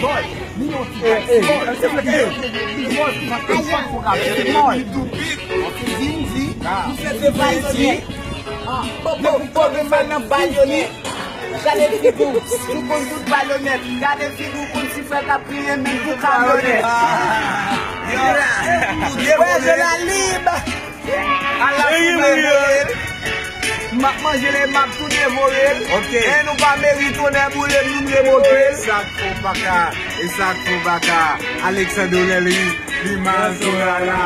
boy. Ni yon ti taxi boy. Se fwe ke big boy ki man kon fan pou ka big boy. Ok, Zinzi. Ou se te Zinzi. Bo men nan baloni. Gade figou, nou kon tout balonet. Gade figou kon si fè ka priye men pou kamyonet. Ouais, je la libre. A la libre. Mak manje le mak tout devore. Ok. E nou pa meritone boule nou mremote. Esak pou baka. Alexandre Lely, li man sonala.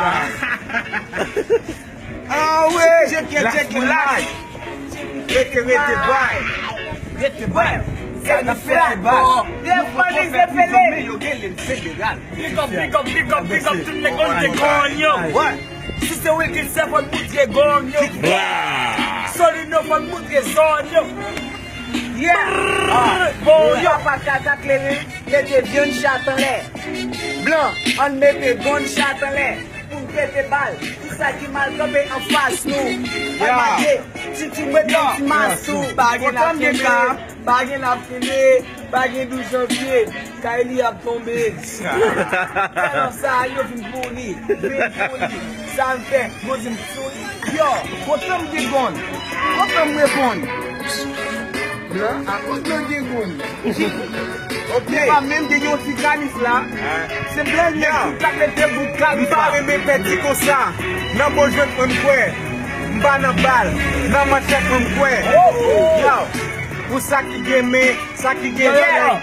Ah ouais, check live. Rete boy. Rete boy. Ça n'a fait les balles. Des fois les épelés. Yo gen le fédéral. Pick up tout le monde de gagnon. Ouais. Si c'est Wilkins, c'est pour montrer gagnon. Solino pour montrer zonyo. Yeah. Bon, Yo pa kata klere, mette vion chat en l'air. Blanc, on mette gon chat en l'air. Pour péter balle. Tout ça qui mal tombé en face nous. Yeah. Si tu me donnes un massou. Bagen a fini, bagen a fini, bagen 12 janvier, Kaili a tombé. Quand ça, yo vin pouni, ça me fait, moi je me souris. Yo, quand me dit gon, quand me répond. À cause de dit gon. Ok, pas même de yon petit canif là. C'est blanc, mais tout à l'été pour canif. M'pare mes petits comme ça. Nan bon jeu m'kwe. M'ba nan bal. Nan manchette m'kwe. Yo. Pour ça qui game, ça qui game.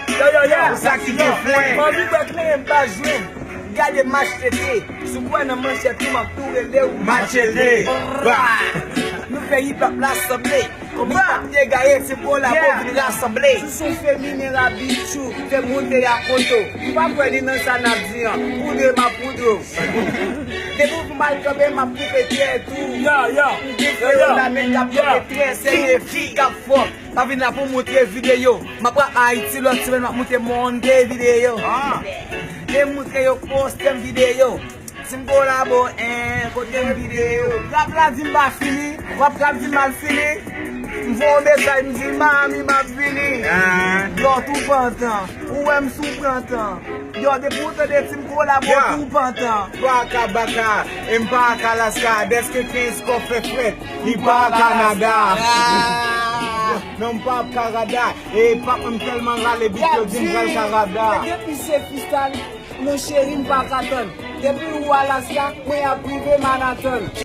Pour ça qui game fouet. Mwen vi bak ne yon pa jwen. Gade match tete. Sou kwen nan manche tou mak tou rele ou Match tete. Nou fe hip hop l'assemblée. Comme ça, les gars, c'est pour la pauvre l'assemblée. Sou son féminin la bichou. Te monte ya konto. Pa kwen nan sa nap diyan. Poudre ma poudre. Te pou mal tombe ma poupe tiè tout. Yo. La men la poupe tiè, se ye fi kap fok. Ma vin la pou montre video. Ma pra Haiti lò ti ven ma montre monde video. Te montre yo postem video. Si m kolabo, kote video. Rap la di mba fini, rap la di mal fini. M von besay m di mami ma fini. Yo tout pantan, ou m sou prantan. Yo de pote de ti m kolabo tout pantan. Baka baka, Mbaka Alaska, deske 15 kofe fret, li pa Canada. Non pa Canada, e pap m telman rale bityo din kal Canada. Depi se fistal, mon chéri m pa katon. Depi ou Alaska, mwen a prive Manhattan.